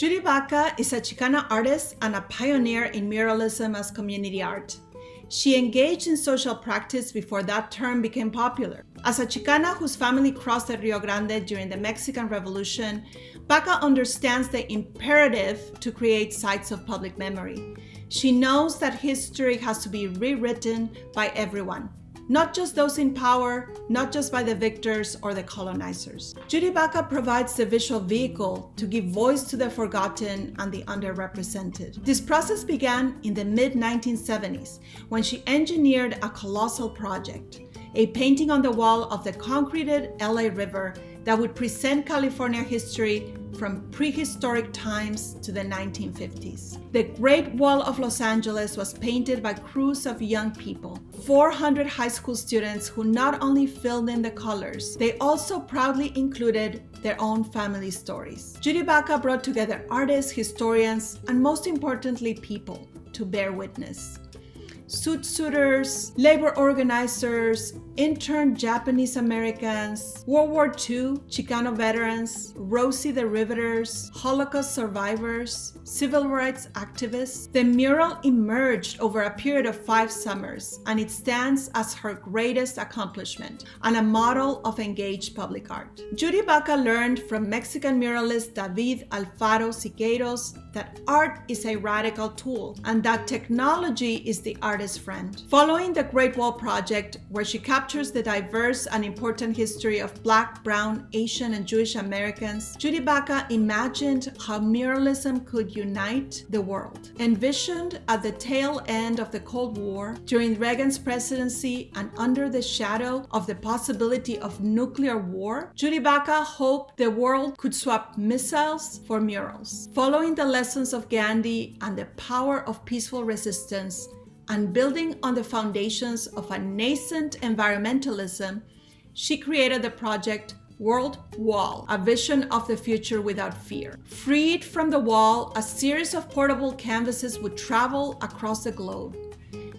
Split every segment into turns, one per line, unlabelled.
Judy Baca is a Chicana artist and a pioneer in muralism as community art. She engaged in social practice before that term became popular. As a Chicana whose family crossed the Rio Grande during the Mexican Revolution, Baca understands the imperative to create sites of public memory. She knows that history has to be rewritten by everyone, not just those in power, not just by the victors or the colonizers. Judy Baca provides the visual vehicle to give voice to the forgotten and the underrepresented. This process began in the mid-1970s when she engineered a colossal project, a painting on the wall of the concreted LA River that would present California history from prehistoric times to the 1950s. The Great Wall of Los Angeles was painted by crews of young people, 400 high school students who not only filled in the colors, they also proudly included their own family stories. Judy Baca brought together artists, historians, and most importantly, people to bear witness. Suiters, labor organizers, interned Japanese Americans, World War II, Chicano veterans, Rosie the Riveters, Holocaust survivors, civil rights activists. The mural emerged over a period of 5 summers, and it stands as her greatest accomplishment and a model of engaged public art. Judy Baca learned from Mexican muralist David Alfaro Siqueiros that art is a radical tool and that technology is the artist's friend. Following the Great Wall Project, where she captures the diverse and important history of Black, Brown, Asian, and Jewish Americans, Judy Baca imagined how muralism could unite the world. Envisioned at the tail end of the Cold War, during Reagan's presidency and under the shadow of the possibility of nuclear war, Judy Baca hoped the world could swap missiles for murals. Following the lessons of Gandhi and the power of peaceful resistance, and building on the foundations of a nascent environmentalism, she created the project World Wall, a vision of the future without fear. Freed from the wall, a series of portable canvases would travel across the globe.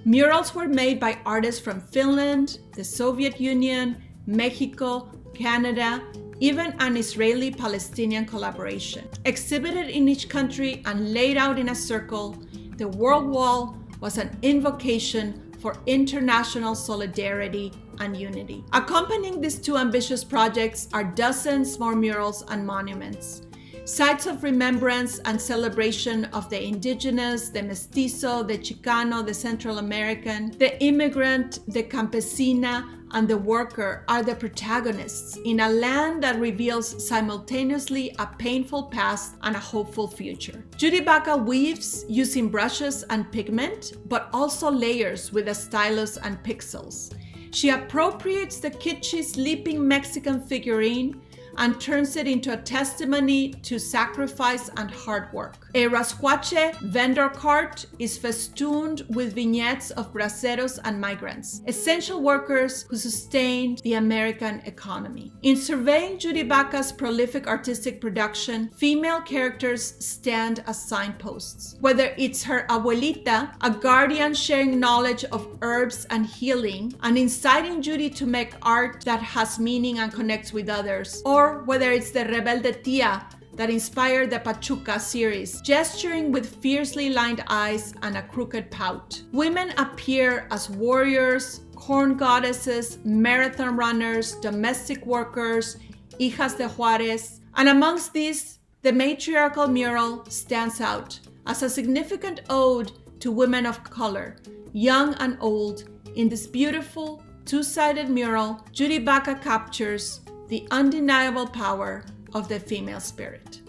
Murals were made by artists from Finland, the Soviet Union, Mexico, Canada, even an Israeli-Palestinian collaboration. Exhibited in each country and laid out in a circle, the World Wall was an invocation for international solidarity and unity. Accompanying these 2 ambitious projects are dozens more murals and monuments, sites of remembrance and celebration of the indigenous, the mestizo, the Chicano, the Central American, the immigrant, the campesina, and the worker are the protagonists in a land that reveals simultaneously a painful past and a hopeful future. Judy Baca weaves using brushes and pigment, but also layers with a stylus and pixels. She appropriates the kitschy sleeping Mexican figurine and turns it into a testimony to sacrifice and hard work. A rascuache vendor cart is festooned with vignettes of braceros and migrants, essential workers who sustained the American economy. In surveying Judy Baca's prolific artistic production, female characters stand as signposts. Whether it's her abuelita, a guardian sharing knowledge of herbs and healing, and inciting Judy to make art that has meaning and connects with others, or whether it's the rebelde tia that inspired the Pachuca series, gesturing with fiercely lined eyes and a crooked pout. Women appear as warriors, corn goddesses, marathon runners, domestic workers, hijas de Juárez, and amongst these, the matriarchal mural stands out as a significant ode to women of color, young and old. In this beautiful, 2-sided mural, Judy Baca captures the undeniable power of the female spirit.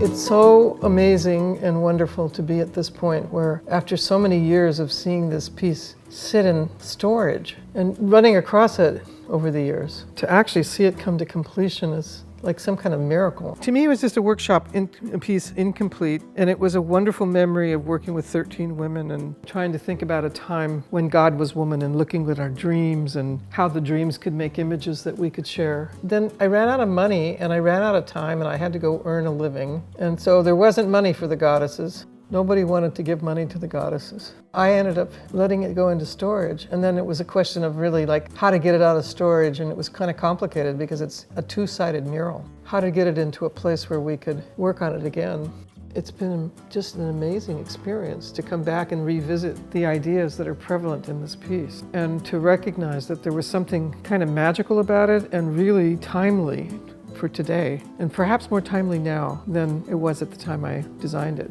It's so amazing and wonderful to be at this point where, after so many years of seeing this piece sit in storage and running across it over the years, to actually see it come to completion is like some kind of miracle. To me, it was just a workshop, a piece incomplete, and it was a wonderful memory of working with 13 women and trying to think about a time when God was woman and looking at our dreams and how the dreams could make images that we could share. Then I ran out of money and I ran out of time and I had to go earn a living. And so there wasn't money for the goddesses. Nobody wanted to give money to the goddesses. I ended up letting it go into storage, and then it was a question of really like how to get it out of storage, and it was kind of complicated because it's a two-sided mural. How to get it into a place where we could work on it again. It's been just an amazing experience to come back and revisit the ideas that are prevalent in this piece, and to recognize that there was something kind of magical about it and really timely for today, and perhaps more timely now than it was at the time I designed it.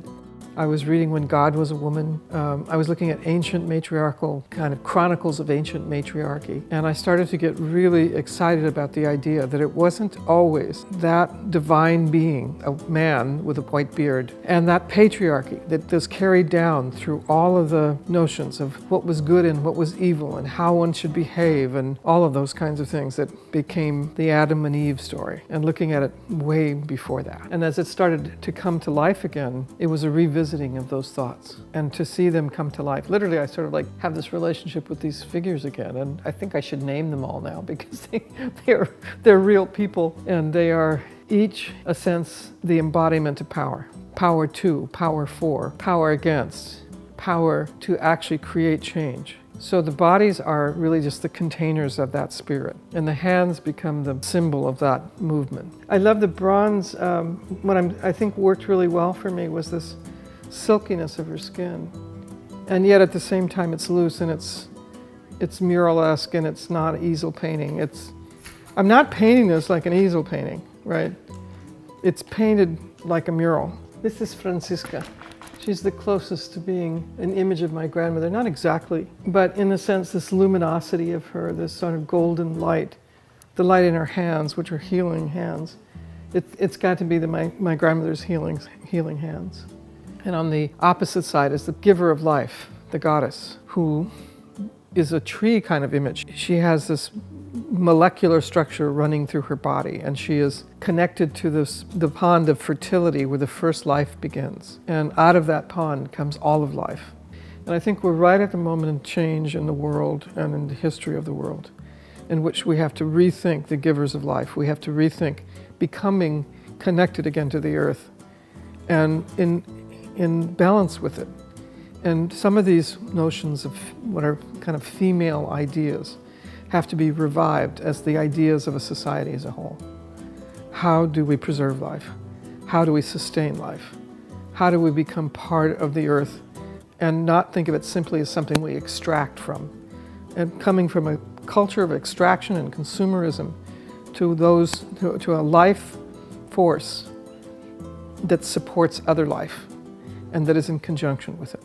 I was reading When God Was a Woman. I was looking at ancient matriarchal, kind of chronicles of ancient matriarchy. And I started to get really excited about the idea that it wasn't always that divine being, a man with a white beard, and that patriarchy that was carried down through all of the notions of what was good and what was evil and how one should behave and all of those kinds of things that became the Adam and Eve story, and looking at it way before that. And as it started to come to life again, it was a revisiting of those thoughts, and to see them come to life. Literally, I sort of like have this relationship with these figures again, and I think I should name them all now because they're real people, and they are each a sense the embodiment of power. Power to, power for, power against, power to actually create change. So the bodies are really just the containers of that spirit, and the hands become the symbol of that movement. I love the bronze. What I think worked really well for me was this silkiness of her skin, and yet at the same time it's loose and it's mural-esque, and it's not easel painting. I'm not painting this like an easel painting, right? It's painted like a mural. This is Francisca. She's the closest to being an image of my grandmother, not exactly, but in a sense this luminosity of her, this sort of golden light, the light in her hands, which are healing hands. It's got to be my grandmother's healing hands. And on the opposite side is the giver of life, the goddess, who is a tree kind of image. She has this molecular structure running through her body, and she is connected to the pond of fertility where the first life begins. And out of that pond comes all of life. And I think we're right at the moment of change in the world and in the history of the world, in which we have to rethink the givers of life. We have to rethink becoming connected again to the earth and in balance with it. And some of these notions of what are kind of female ideas have to be revived as the ideas of a society as a whole. How do we preserve life? How do we sustain life? How do we become part of the earth and not think of it simply as something we extract from? And coming from a culture of extraction and consumerism to a life force that supports other life and that is in conjunction with it.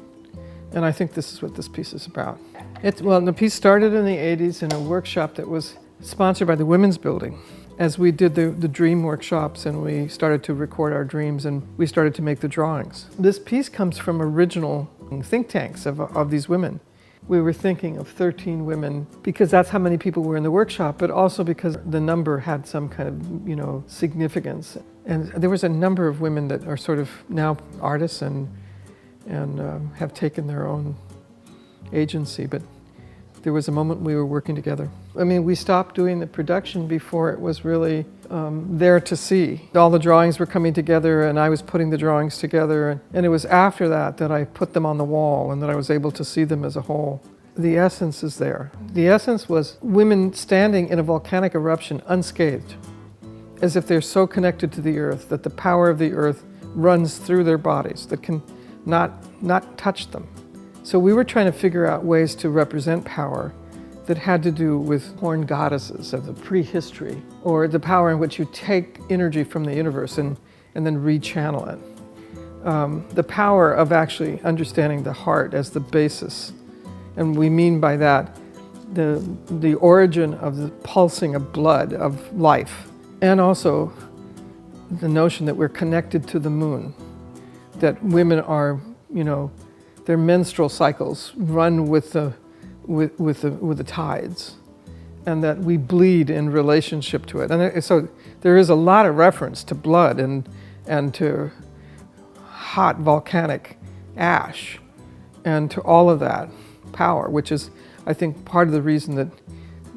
And I think this is what this piece is about. The piece started in the 80s in a workshop that was sponsored by the Women's Building. As we did the dream workshops and we started to record our dreams and we started to make the drawings. This piece comes from original think tanks of these women. We were thinking of 13 women because that's how many people were in the workshop, but also because the number had some kind of, significance. And there was a number of women that are sort of now artists and have taken their own agency, but there was a moment we were working together. I mean, we stopped doing the production before it was really there to see. All the drawings were coming together and I was putting the drawings together, and it was after that I put them on the wall and that I was able to see them as a whole. The essence is there. The essence was women standing in a volcanic eruption unscathed, as if they're so connected to the earth that the power of the earth runs through their bodies, that can not touch them. So we were trying to figure out ways to represent power that had to do with horned goddesses of the prehistory, or the power in which you take energy from the universe and then rechannel it. The power of actually understanding the heart as the basis. And we mean by that the origin of the pulsing of blood, of life. And also the notion that we're connected to the moon, that women are, their menstrual cycles run with the tides, and that we bleed in relationship to it. And so there is a lot of reference to blood and to hot volcanic ash and to all of that power, which is, I think, part of the reason that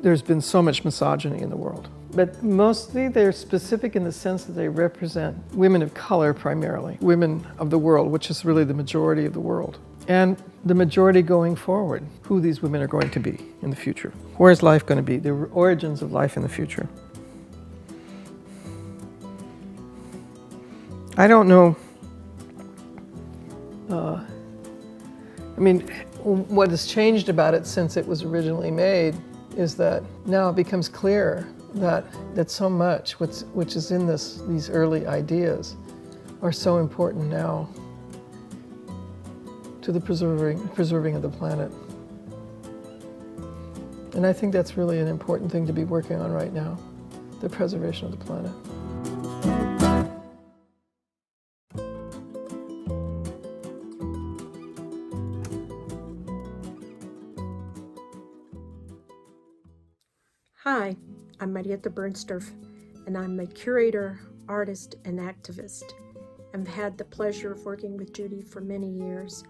there's been so much misogyny in the world. But mostly they're specific in the sense that they represent women of color primarily, women of the world, which is really the majority of the world. And the majority going forward, who these women are going to be in the future. Where is life going to be? The origins of life in the future. I don't know. What has changed about it since it was originally made is that now it becomes clear that so much which is in these early ideas are so important now to the preserving of the planet. And I think that's really an important thing to be working on right now, the preservation of the planet.
Hi, I'm Marietta Bernstorff, and I'm a curator, artist, and activist. I've had the pleasure of working with Judy for many years.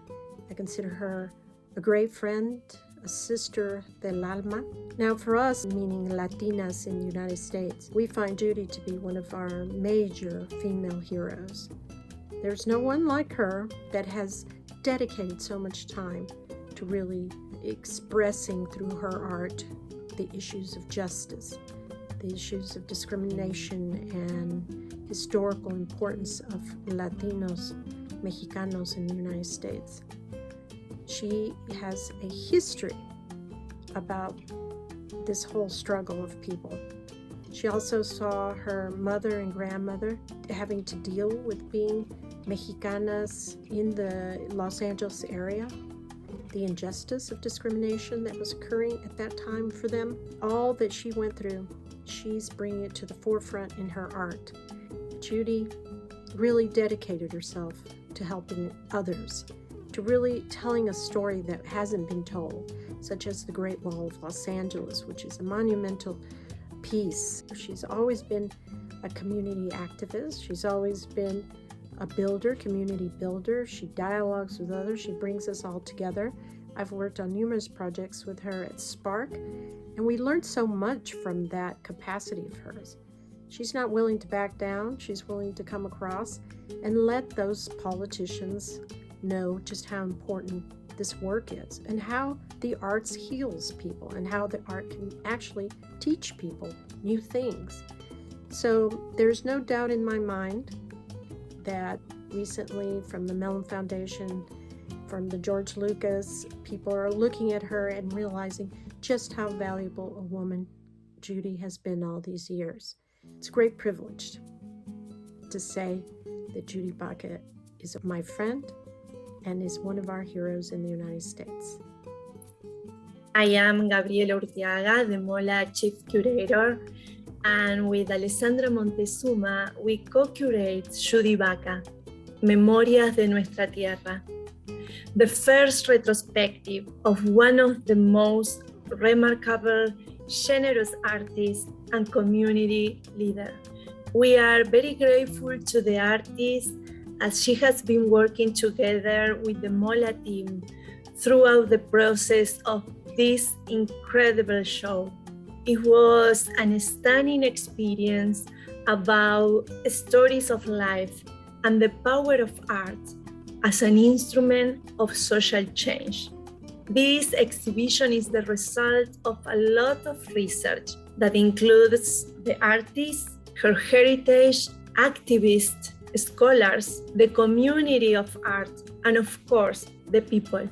I consider her a great friend, a sister del alma. Now for us, meaning Latinas in the United States, we find Judy to be one of our major female heroes. There's no one like her that has dedicated so much time to really expressing through her art the issues of justice, the issues of discrimination and historical importance of Latinos, Mexicanos in the United States. She has a history about this whole struggle of people. She also saw her mother and grandmother having to deal with being Mexicanas in the Los Angeles area, the injustice of discrimination that was occurring at that time for them. All that she went through, she's bringing it to the forefront in her art. Judy really dedicated herself to helping others, to really telling a story that hasn't been told, such as the Great Wall of Los Angeles, which is a monumental piece. She's always been a community activist. She's always been a builder, community builder. She dialogues with others. She brings us all together. I've worked on numerous projects with her at Spark, and we learned so much from that capacity of hers. She's not willing to back down. She's willing to come across and let those politicians know just how important this work is and how the arts heals people and how the art can actually teach people new things. So there's no doubt in my mind that recently from the Mellon Foundation, from the George Lucas, people are looking at her and realizing just how valuable a woman Judy has been all these years. It's a great privilege to say that Judy Baca is my friend and is one of our heroes in the United States.
I am Gabriela Urtiaga, the MOLA Chief Curator, and with Alessandra Montezuma, we co-curate Judy Baca, Memorias de Nuestra Tierra, the first retrospective of one of the most remarkable, generous artists and community leader. We are very grateful to the artist as she has been working together with the MOLA team throughout the process of this incredible show. It was an stunning experience about stories of life and the power of art as an instrument of social change. This exhibition is the result of a lot of research that includes the artist, her heritage, activists, scholars, the community of art, and of course, the people.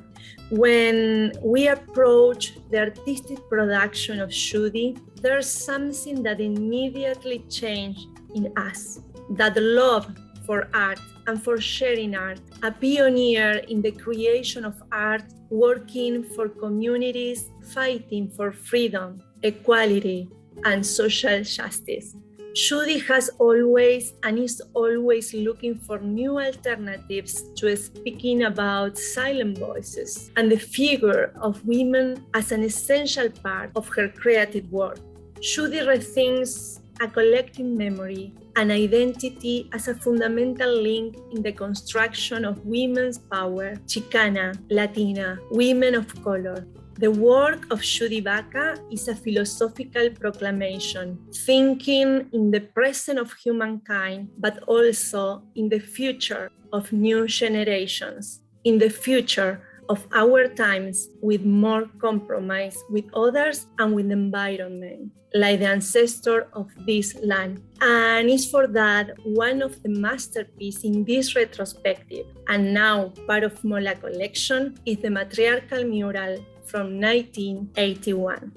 When we approach the artistic production of Judy, there's something that immediately changed in us, that love for art and for sharing art, a pioneer in the creation of art, working for communities, fighting for freedom, equality, and social justice. Judy has always and is always looking for new alternatives to speaking about silent voices and the figure of women as an essential part of her creative work. Judy rethinks a collective memory and identity as a fundamental link in the construction of women's power, Chicana, Latina, women of color. The work of Judy Baca is a philosophical proclamation, thinking in the present of humankind, but also in the future of new generations, in the future of our times with more compromise with others and with the environment, like the ancestor of this land. And it's for that one of the masterpieces in this retrospective, and now part of MOLA collection, is the Matriarchal mural from 1981.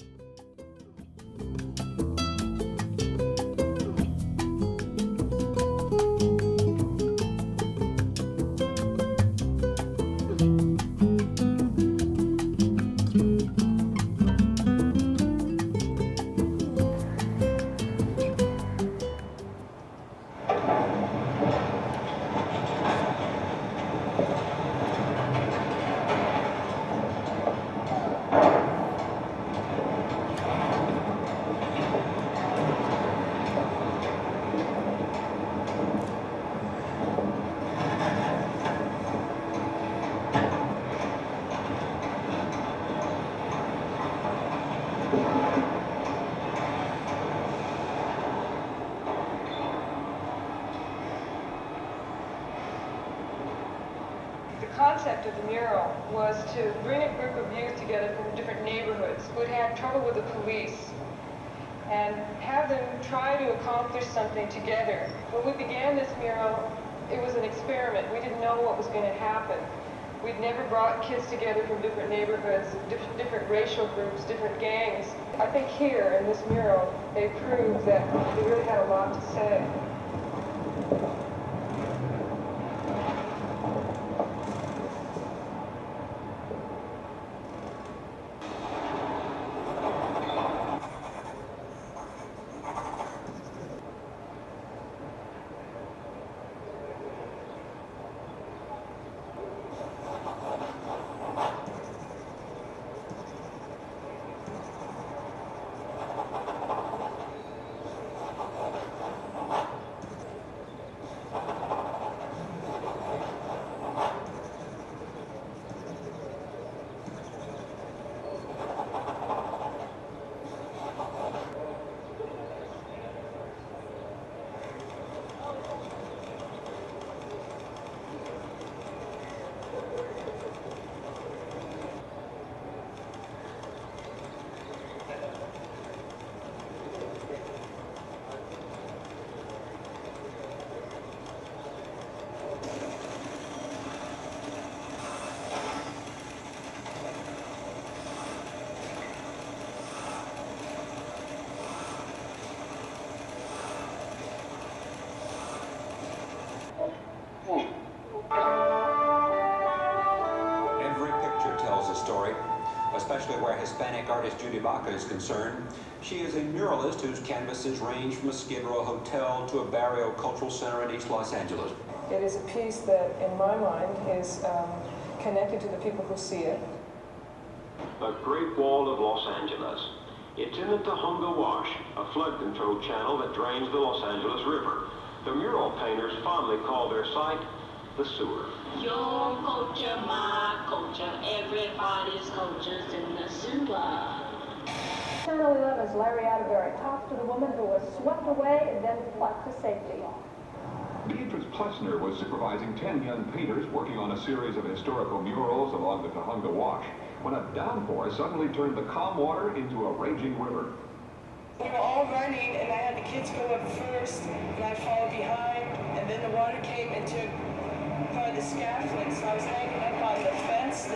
The concept of the mural was to bring a group of youth together from different neighborhoods who had had trouble with the police and have them try to accomplish something together. When we began this mural, it was an experiment. We didn't know what was going to happen. We'd never brought kids together from different neighborhoods, different racial groups, different gangs. I think here in this mural, they proved that they really had a lot to say.
Especially where Hispanic artist Judy Baca is concerned. She is a muralist whose canvases range from a Skid Row hotel to a barrio cultural center in East Los Angeles.
It is a piece that, in my mind, is connected to the people who see it.
The Great Wall of Los Angeles. It's in the Tujunga Wash, a flood control channel that drains the Los Angeles River. The mural painters fondly call their site the sewer.
Your culture, my culture, everybody's culture's in the sewer.
Channel 11's Larry Atterbury talks to the woman who was swept away and then plucked to safety.
Beatrice Plessner was supervising 10 young painters working on a series of historical murals along the Tujunga Wash when a downpour suddenly turned the calm water into a raging river.
We were all running, and I had the kids go up first, and I followed behind, and then the water came and took part of the scaffolding, so I was hanging up on the fence.